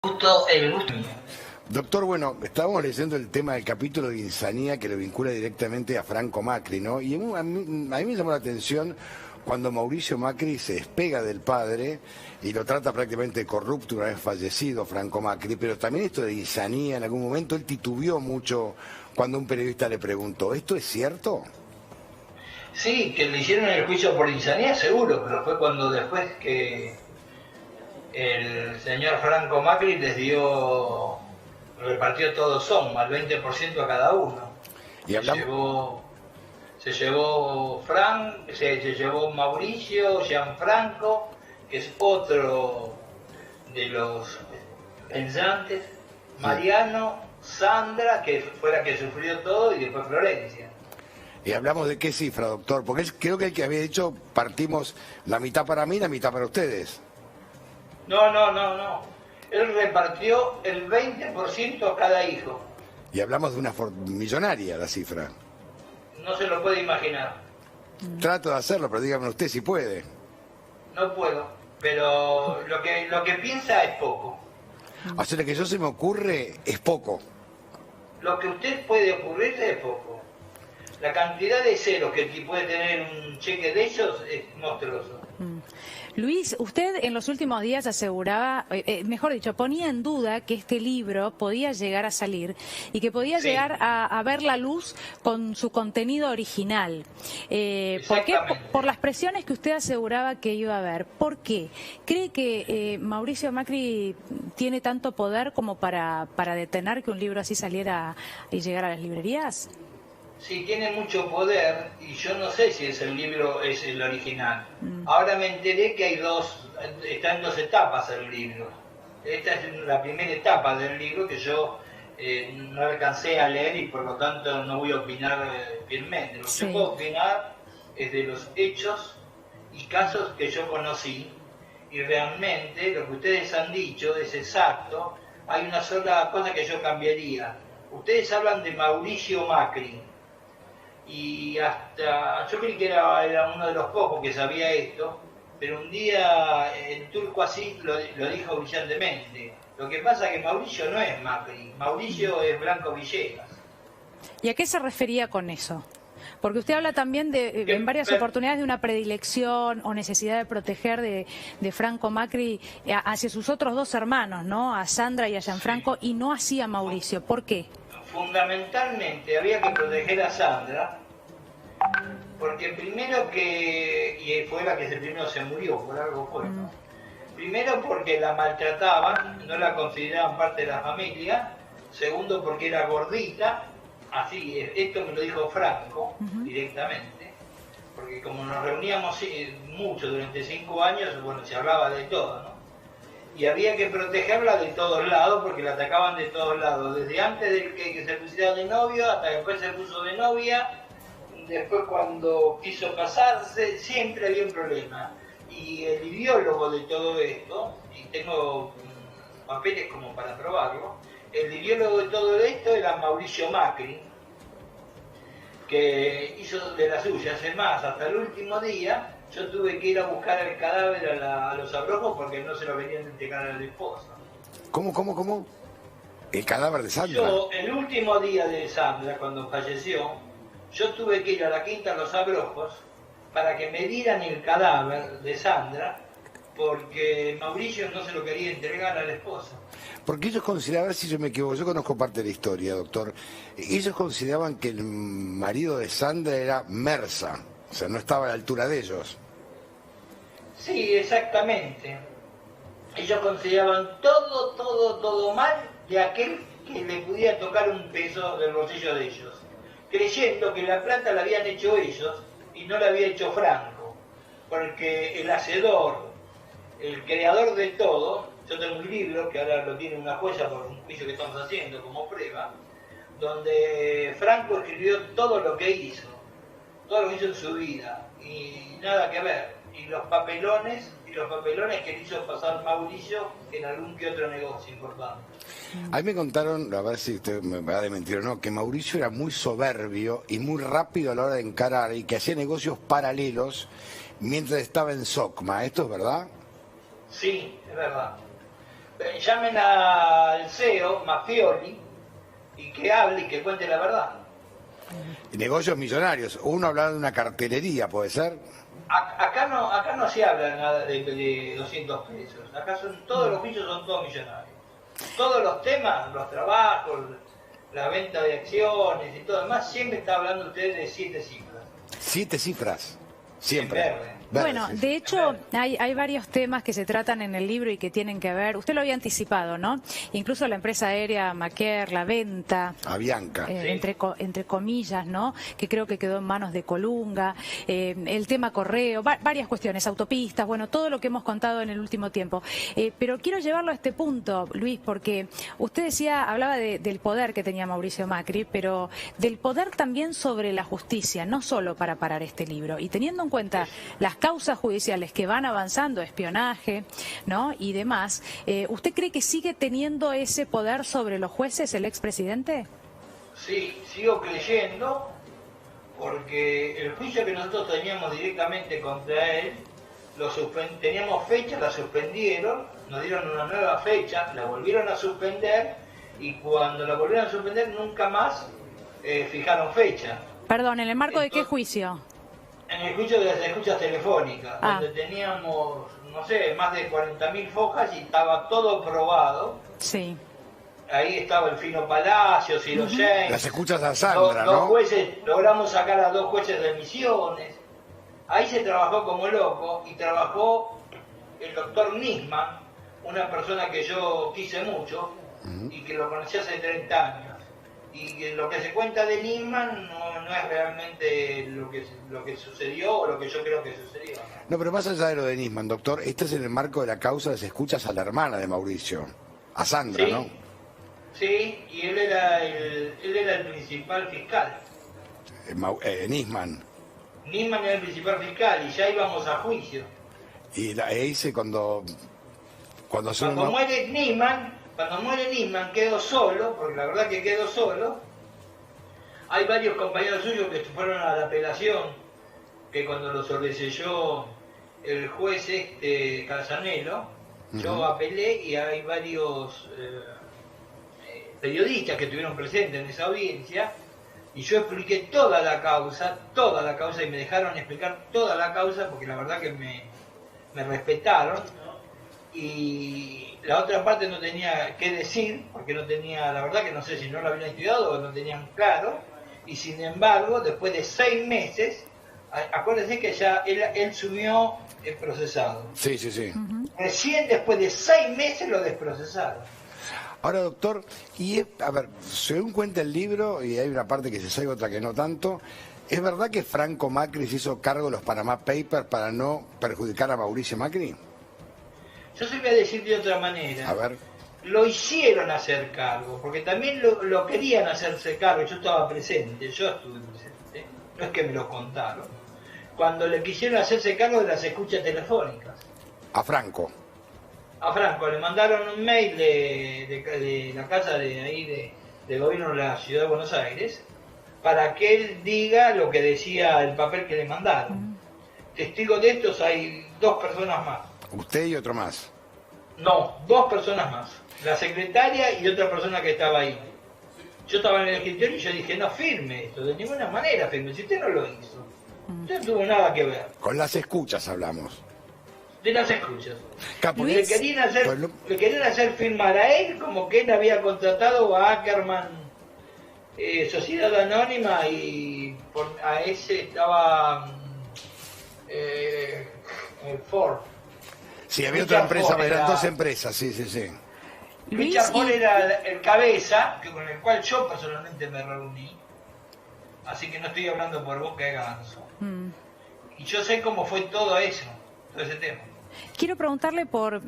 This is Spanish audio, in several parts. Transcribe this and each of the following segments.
Gusto, el gusto. Doctor, bueno, estábamos leyendo el tema del capítulo de Insanía que lo vincula directamente a Franco Macri, ¿no? Y a mí me llamó la atención cuando Mauricio Macri se despega del padre y lo trata prácticamente corrupto una vez fallecido Franco Macri, pero también esto de Insanía, en algún momento él titubeó mucho cuando un periodista le preguntó, ¿esto es cierto? Sí, que le hicieron el juicio por insanía, seguro, pero fue cuando después que el señor Franco Macri repartió todo Soma, al 20% a cada uno. Y Se hablamos... llevó, se llevó Mauricio, Gianfranco, que es otro de los pensantes, Mariano, Sandra, que fue la que sufrió todo, y después Florencia. Y hablamos de qué cifra, doctor, porque creo que el que había dicho partimos la mitad para mí, la mitad para ustedes. No. Él repartió el 20% a cada hijo. Y hablamos de una millonaria la cifra. No se lo puede imaginar. Trato de hacerlo, pero dígame usted si puede. No puedo. Pero lo que piensa es poco. O sea, lo que yo se me ocurre es poco. Lo que usted puede ocurrirse es poco. La cantidad de ceros que puede tener un cheque de ellos es monstruoso. Luis, usted en los últimos días aseguraba, mejor dicho, ponía en duda que este libro podía llegar a salir y que podía llegar a ver la luz con su contenido original. ¿Por qué? Por las presiones que usted aseguraba que iba a haber. ¿Por qué? ¿Cree que Mauricio Macri tiene tanto poder como para detener que un libro así saliera y llegara a las librerías? Sí, tiene mucho poder y yo no sé si ese libro es el original. Ahora me enteré que está en dos etapas el libro. Esta es la primera etapa del libro que yo no alcancé a leer y por lo tanto no voy a opinar fielmente. Lo que puedo opinar es de los hechos y casos que yo conocí y realmente lo que ustedes han dicho es exacto. Hay una sola cosa que yo cambiaría. Ustedes hablan de Mauricio Macri. Y hasta yo creí que era uno de los pocos que sabía esto, pero un día el turco así lo dijo brillantemente. Lo que pasa es que Mauricio no es Macri, Mauricio es Blanco Villegas. ¿Y a qué se refería con eso? Porque usted habla también en varias oportunidades de una predilección o necesidad de proteger de Franco Macri hacia sus otros dos hermanos, ¿no? A Sandra y a Gianfranco, y no así a Mauricio. ¿Por qué? Fundamentalmente había que proteger a Sandra, porque primero y fue la que primero se murió, por algo fue. Primero porque la maltrataban, no la consideraban parte de la familia. Segundo porque era gordita, así, esto me lo dijo Franco directamente, porque como nos reuníamos mucho durante 5 años, bueno, se hablaba de todo, ¿no? Y había que protegerla de todos lados porque la atacaban de todos lados, desde antes de que se pusiera de novio hasta después se puso de novia, después cuando quiso casarse, siempre había un problema. Y el ideólogo de todo esto, y tengo papeles como para probarlo, el ideólogo de todo esto era Mauricio Macri, que hizo de las suyas. Es más, hasta el último día yo tuve que ir a buscar el cadáver a los abrojos porque no se lo venían a entregar a la esposa. ¿Cómo? ¿El cadáver de Sandra? Yo, el último día de Sandra, cuando falleció, yo tuve que ir a la Quinta Los Abrojos para que me dieran el cadáver de Sandra porque Mauricio no se lo quería entregar a la esposa. Porque ellos consideraban, a ver si yo me equivoco, yo conozco parte de la historia, doctor, ellos consideraban que el marido de Sandra era Mersa, o sea, no estaba a la altura de ellos. Sí, exactamente. Ellos consideraban todo mal de aquel que le pudiera tocar un peso del bolsillo de ellos, creyendo que la plata la habían hecho ellos y no la había hecho Franco, porque el hacedor, el creador de todo, yo tengo un libro que ahora lo tiene una jueza por un juicio que estamos haciendo como prueba, donde Franco escribió todo lo que hizo en su vida, y nada que ver, y los papelones que le hizo pasar Mauricio en algún que otro negocio importante. A mí me contaron, a ver si usted me va a desmentir o no, que Mauricio era muy soberbio y muy rápido a la hora de encarar y que hacía negocios paralelos mientras estaba en SOCMA. ¿Esto es verdad? Sí, es verdad. llamen al CEO, Mafioli, y que hable y que cuente la verdad. Negocios millonarios. Uno hablaba de una cartelería, ¿puede ser? Acá no se habla nada de 200 pesos. Acá todos los juicios son todos millonarios. Todos los temas, los trabajos, la venta de acciones y todo demás, siempre está hablando usted de 7 cifras. 7 cifras, siempre. Verde. Bueno, de hecho, hay varios temas que se tratan en el libro y que tienen que ver, usted lo había anticipado, ¿no? Incluso la empresa aérea Maquer, la venta. Avianca. Sí. Entre comillas, ¿no? Que creo que quedó en manos de Colunga, el tema correo, varias cuestiones, autopistas, bueno, todo lo que hemos contado en el último tiempo. Pero quiero llevarlo a este punto, Luis, porque usted hablaba del poder que tenía Mauricio Macri, pero del poder también sobre la justicia, no solo para parar este libro. Y teniendo en cuenta las causas judiciales que van avanzando, espionaje, ¿no? Y demás, ¿usted cree que sigue teniendo ese poder sobre los jueces el expresidente? Sí, sigo creyendo, porque el juicio que nosotros teníamos directamente contra él, teníamos fecha, la suspendieron, nos dieron una nueva fecha, la volvieron a suspender, y cuando la volvieron a suspender nunca más fijaron fecha. Perdón, ¿en el marco de qué juicio? En el juicio de las escuchas telefónicas, donde teníamos, no sé, más de 40.000 fojas y estaba todo probado. Sí. Ahí estaba el Fino Palacio, Ciro James. Las escuchas a Sandra, dos ¿no? jueces, logramos sacar a 2 jueces de Misiones. Ahí se trabajó como loco y trabajó el doctor Nisman, una persona que yo quise mucho y que lo conocí hace 30 años. Y lo que se cuenta de Nisman no es realmente lo que sucedió o lo que yo creo que sucedió. No, pero más allá de lo de Nisman, doctor, este es en el marco de la causa de las escuchas a la hermana de Mauricio, a Sandra, ¿Sí? ¿no? Sí, y él era el principal fiscal. Nisman. Nisman era el principal fiscal y ya íbamos a juicio. Y dice cuando muere Nisman quedó solo, porque la verdad que quedó solo. Hay varios compañeros suyos que fueron a la apelación, que cuando lo sobreselló el juez Casanelo, yo apelé y hay varios periodistas que estuvieron presentes en esa audiencia, y yo expliqué toda la causa, y me dejaron explicar toda la causa, porque la verdad que me respetaron, y la otra parte no tenía qué decir, porque no tenía, la verdad que no sé si no lo habían estudiado o no tenían claro, y sin embargo, después de 6 meses, acuérdense que ya él subió el procesado. Sí, sí, sí. Recién después de 6 meses lo desprocesaron. Ahora, doctor, a ver, según cuenta el libro, y hay una parte que se sabe, otra que no tanto, ¿es verdad que Franco Macri se hizo cargo de los Panama Papers para no perjudicar a Mauricio Macri? Yo se lo voy a decir de otra manera. A ver. Lo hicieron hacer cargo, porque también lo querían hacerse cargo, yo estaba presente, yo estuve presente, no es que me lo contaron, cuando le quisieron hacerse cargo de las escuchas telefónicas. A Franco. A Franco le mandaron un mail de la casa de gobierno de la ciudad de Buenos Aires, para que él diga lo que decía el papel que le mandaron. Testigos de estos hay 2 personas más. ¿Usted y otro más? No, 2 personas más. La secretaria y otra persona que estaba ahí. Yo estaba en el escritorio y yo dije, no firme esto, de ninguna manera firme, si usted no lo hizo. Usted no tuvo nada que ver. Con las escuchas hablamos. De las escuchas. Capo, Le querían hacer firmar a él como que él había contratado a Ackerman, Sociedad Anónima, y a ese estaba Ford. Sí, había otra empresa, eran 2 empresas, sí, sí, sí. Richard Ford era el cabeza, con el cual yo personalmente me reuní, así que no estoy hablando por boca de ganso. Y yo sé cómo fue todo eso, todo ese tema. Quiero preguntarle por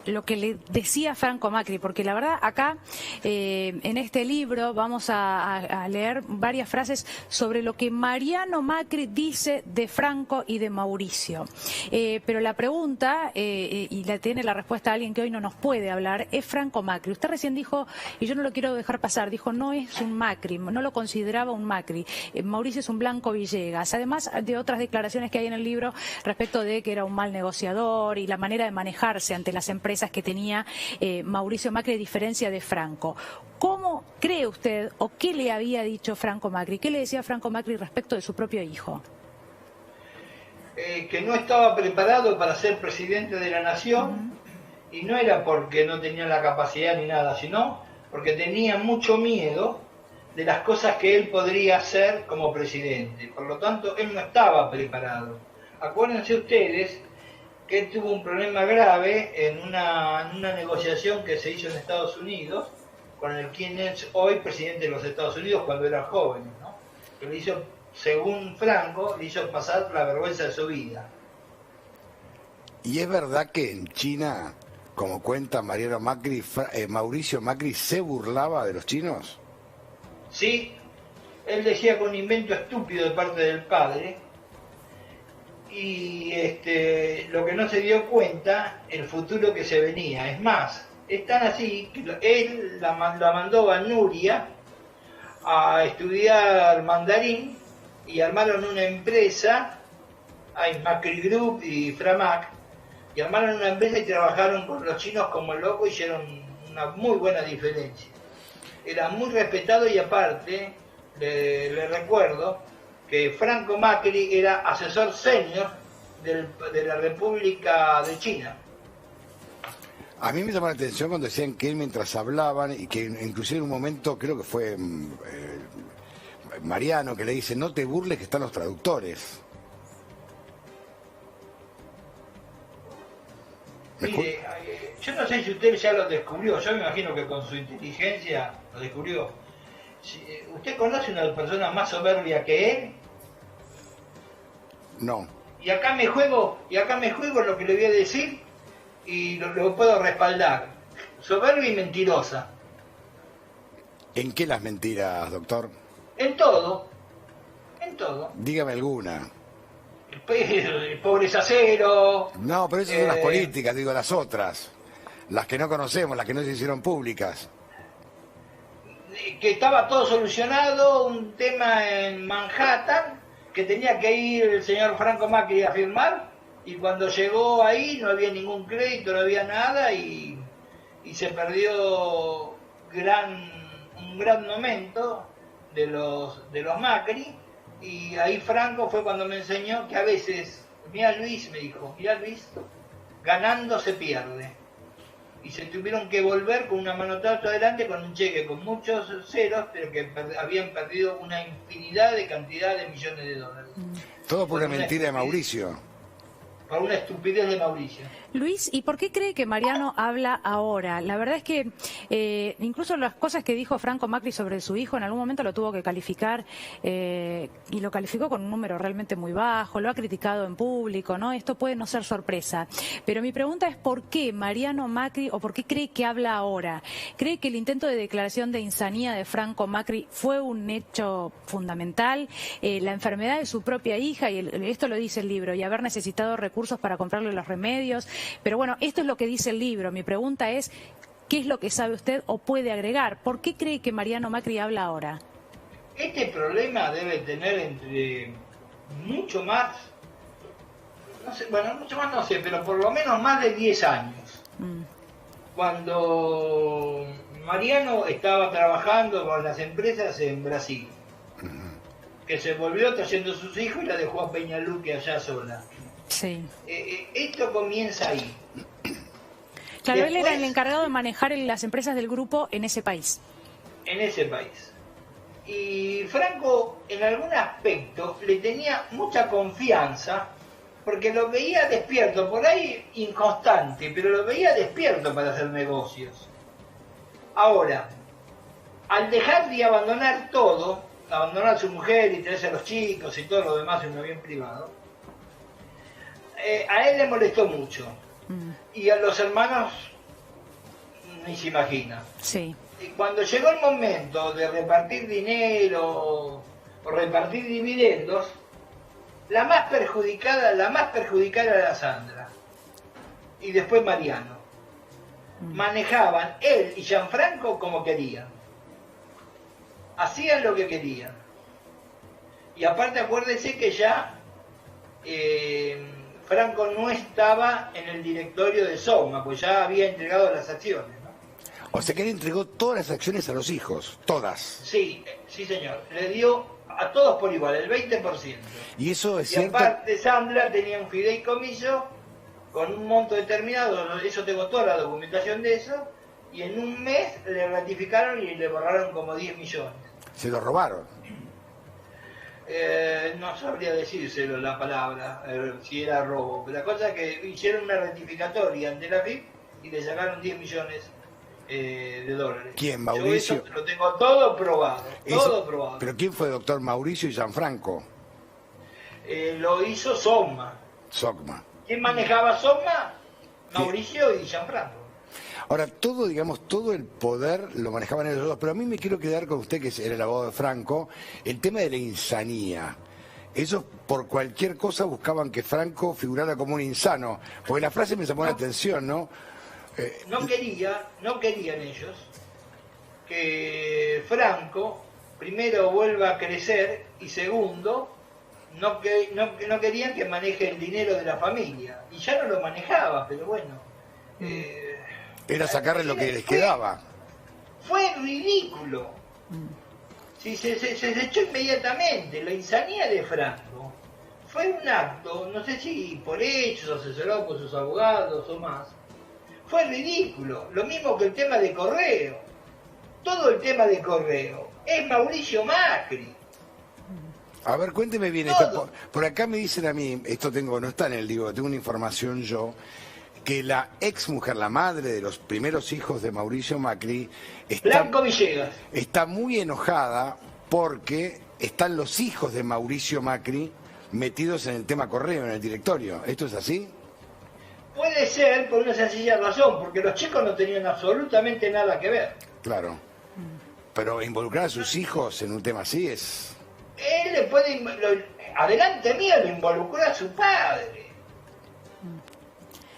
lo que le decía Franco Macri, porque la verdad acá en este libro vamos a leer varias frases sobre lo que Mariano Macri dice de Franco y de Mauricio. Pero la pregunta, y la tiene la respuesta alguien que hoy no nos puede hablar, es Franco Macri. Usted recién dijo, y yo no lo quiero dejar pasar, dijo no es un Macri, no lo consideraba un Macri. Mauricio es un Blanco Villegas, además de otras declaraciones que hay en el libro respecto de que era un mal negociador, negociador y la manera de manejarse ante las empresas que tenía Mauricio Macri, a diferencia de Franco. ¿Cómo cree usted o qué le había dicho Franco Macri? ¿Qué le decía Franco Macri respecto de su propio hijo? Que no estaba preparado para ser presidente de la nación, y no era porque no tenía la capacidad ni nada, sino porque tenía mucho miedo de las cosas que él podría hacer como presidente. Por lo tanto, él no estaba preparado. Acuérdense ustedes que él tuvo un problema grave en una negociación que se hizo en Estados Unidos con el quien es hoy presidente de los Estados Unidos cuando era joven, ¿no? Que le hizo, según Franco, le hizo pasar la vergüenza de su vida. ¿Y es verdad que en China, como cuenta Mariano Macri, Mauricio Macri se burlaba de los chinos? Sí, él decía que un invento estúpido de parte del padre, y lo que no se dio cuenta, el futuro que se venía. Es más, es tan así que él la mandó a Nuria a estudiar mandarín y armaron una empresa, hay Macri Group y Framac, y armaron una empresa y trabajaron con los chinos como locos, hicieron una muy buena diferencia. Era muy respetado, y aparte, le recuerdo que Franco Macri era asesor senior de la República de China. A mí me llamó la atención cuando decían que él, mientras hablaban, y que inclusive en un momento, creo que fue Mariano, que le dice, no te burles que están los traductores. Mire, yo no sé si usted ya lo descubrió, yo me imagino que con su inteligencia lo descubrió. ¿Usted conoce una persona más soberbia que él? No. Y acá me juego lo que le voy a decir, y lo puedo respaldar. Soberbia y mentirosa. ¿En qué las mentiras, doctor? En todo. En todo. Dígame alguna. Pobreza cero. No, pero esas son las políticas, digo, las otras. Las que no conocemos, las que no se hicieron públicas. Que estaba todo solucionado, un tema en Manhattan, que tenía que ir el señor Franco Macri a firmar, y cuando llegó ahí no había ningún crédito, no había nada, y se perdió un gran momento de los Macri. Y ahí Franco fue cuando me enseñó que a veces, mira Luis, me dijo, mira Luis, ganando se pierde. Y se tuvieron que volver con una manotazo adelante, con un cheque con muchos ceros, pero que habían perdido una infinidad de cantidad de millones de dólares. Todo por una mentira de Mauricio. Por una estupidez de Mauricio. Luis, ¿y por qué cree que Mariano habla ahora? La verdad es que incluso las cosas que dijo Franco Macri sobre su hijo, en algún momento lo tuvo que calificar, y lo calificó con un número realmente muy bajo, lo ha criticado en público, ¿no? Esto puede no ser sorpresa. Pero mi pregunta es ¿por qué Mariano Macri, o por qué cree que habla ahora? ¿Cree que el intento de declaración de insanía de Franco Macri fue un hecho fundamental? La enfermedad de su propia hija, y esto lo dice el libro, y haber necesitado recursos para comprarle los remedios. Pero bueno, esto es lo que dice el libro. Mi pregunta es, ¿qué es lo que sabe usted o puede agregar? ¿Por qué cree que Mariano Macri habla ahora? Este problema debe tener entre mucho más, no sé, bueno, mucho más no sé, pero por lo menos más de 10 años. Cuando Mariano estaba trabajando con las empresas en Brasil, que se volvió trayendo a sus hijos y la dejó a Peñaluque allá sola. Sí. Esto comienza ahí. Claro, Después, él era el encargado de manejar las empresas del grupo en ese país. En ese país. Y Franco, en algún aspecto, le tenía mucha confianza, porque lo veía despierto, por ahí inconstante, pero lo veía despierto para hacer negocios. Ahora, al dejar de abandonar todo, abandonar a su mujer y traerse a los chicos y todo lo demás en un avión privado, a él le molestó mucho. Y a los hermanos ni se imagina. Sí. Y cuando llegó el momento de repartir dinero o repartir dividendos, la más perjudicada era Sandra. Y después Mariano. Manejaban él y Gianfranco como querían. Hacían lo que querían. Y aparte acuérdese que ya Franco no estaba en el directorio de Soma, pues ya había entregado las acciones, ¿no? O sea que él entregó todas las acciones a los hijos, todas. Sí, sí señor, le dio a todos por igual, el 20%. Y eso es Y cierto. aparte Sandra tenía un fideicomiso con un monto determinado, eso tengo toda la documentación de eso, y en un mes le ratificaron y le borraron como 10 millones. Se lo robaron. No sabría decírselo la palabra, si era robo, pero la cosa es que hicieron una rectificatoria ante la FIP y le sacaron 10 millones de dólares. ¿Quién, Mauricio? Yo eso lo tengo todo probado, todo probado. ¿Pero quién fue doctor Mauricio y Gianfranco? Lo hizo Soma. Sogma. ¿Quién manejaba Soma? Mauricio y Gianfranco. Ahora, todo, digamos, todo el poder lo manejaban ellos dos, pero a mí me quiero quedar con usted, que era el abogado de Franco, el tema de la insanía. Ellos por cualquier cosa buscaban que Franco figurara como un insano, porque la frase me llamó la atención, ¿no? No querían ellos que Franco, primero, vuelva a crecer, y segundo, no querían que maneje el dinero de la familia. Y ya no lo manejaba, pero bueno. Era sacarle lo que les quedaba. Fue ridículo. Sí, se echó inmediatamente. La insanía de Franco fue un acto, no sé si por hechos, asesorado por sus abogados o más. Fue ridículo. Lo mismo que el tema de Correo. Todo el tema de Correo es Mauricio Macri. A ver, cuénteme bien esto. Por acá me dicen a mí, esto no está en el libro, tengo una información yo, que la ex mujer, la madre de los primeros hijos de Mauricio Macri, Blanco Villegas, está muy enojada porque están los hijos de Mauricio Macri metidos en el tema Correo, en el directorio. ¿Esto es así? puede ser por una sencilla razón, porque los chicos no tenían absolutamente nada que ver. Claro. Pero involucrar a sus hijos en un tema así es... Él le puede, adelante mío, lo involucró a su padre.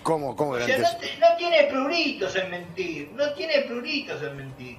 ¿Cómo O sea, delante? no tiene pruritos en mentir, no tiene pruritos en mentir.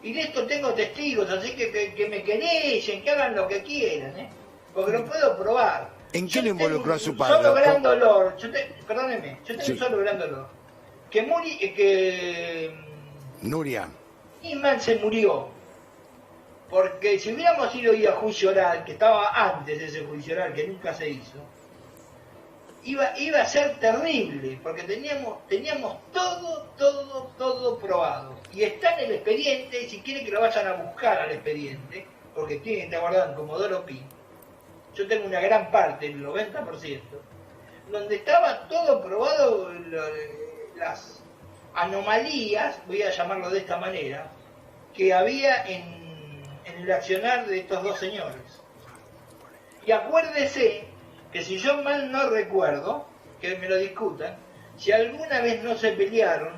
Y de esto tengo testigos, así que me querellen, que hagan lo que quieran, ¿eh? Porque lo puedo probar. ¿En qué lo involucró a su Un padre? solo gran dolor, perdóneme, yo tengo Sí. un solo gran dolor. Que Nuria. Nisman se murió. Porque si hubiéramos ido a juicio oral, que estaba antes de ese juicio oral, que nunca se hizo, iba a ser terrible, porque teníamos todo probado. Y está en el expediente, y si quieren que lo vayan a buscar al expediente, porque tienen que estar guardado en Comodoro Pi, yo tengo una gran parte, el 90%, donde estaba todo probado, las anomalías, voy a llamarlo de esta manera, que había en el accionar de estos dos señores. Y acuérdese que si yo mal no recuerdo, que me lo discutan, si alguna vez no se pelearon,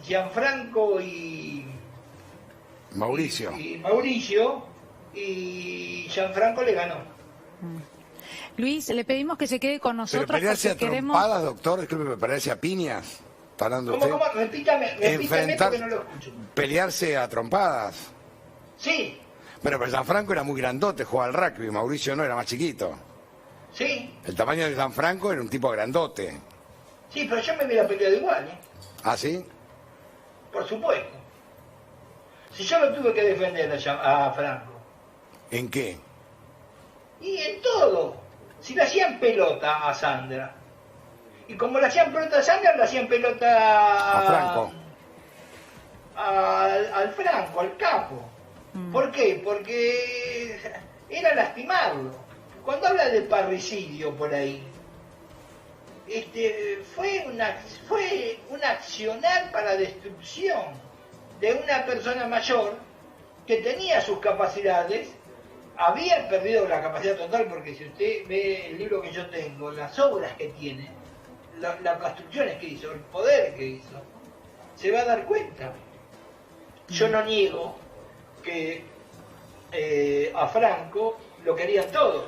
Gianfranco y Mauricio. y Mauricio, y Gianfranco le ganó. Luis, le pedimos que se quede con Pero nosotros pelearse a porque queremos... trompadas, doctor, disculpe, pelearse a piñas. ¿Está hablando usted? ¿Cómo? Repítame porque no lo escucho. Pelearse a trompadas. Sí, Bueno, pero Gianfranco era muy grandote, jugaba al rugby, Mauricio no, era más chiquito. sí, El tamaño de Gianfranco era un tipo grandote. sí, pero yo me hubiera peleado igual, ¿eh? ¿Ah, sí? Por supuesto. Si yo lo tuve que defender a Franco. ¿En qué? Y en todo. Si le hacían pelota a Sandra. Y como le hacían pelota a Sandra, le hacían pelota A Franco. Al Franco, al capo. ¿Por qué? Porque era lastimarlo. Cuando habla de parricidio por ahí, fue un accionar para destrucción de una persona mayor que tenía sus capacidades, había perdido la capacidad total, porque si usted ve el libro que yo tengo, las obras que tiene, las construcciones que hizo, el poder que hizo, se va a dar cuenta. Yo no niego que a Franco lo querían todos,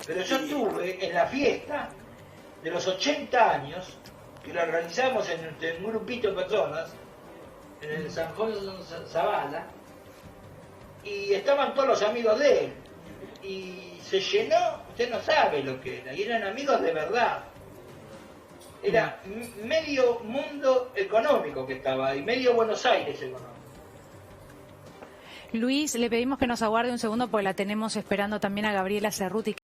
pero yo tuve en la fiesta de los 80 años, que la organizamos en un grupito de personas, en el San Juan Zavala, y estaban todos los amigos de él. y se llenó, usted no sabe lo que era, y eran amigos de verdad. Era medio mundo económico que estaba ahí, medio Buenos Aires económico. Luis, le pedimos que nos aguarde un segundo porque la tenemos esperando también a Gabriela Cerruti.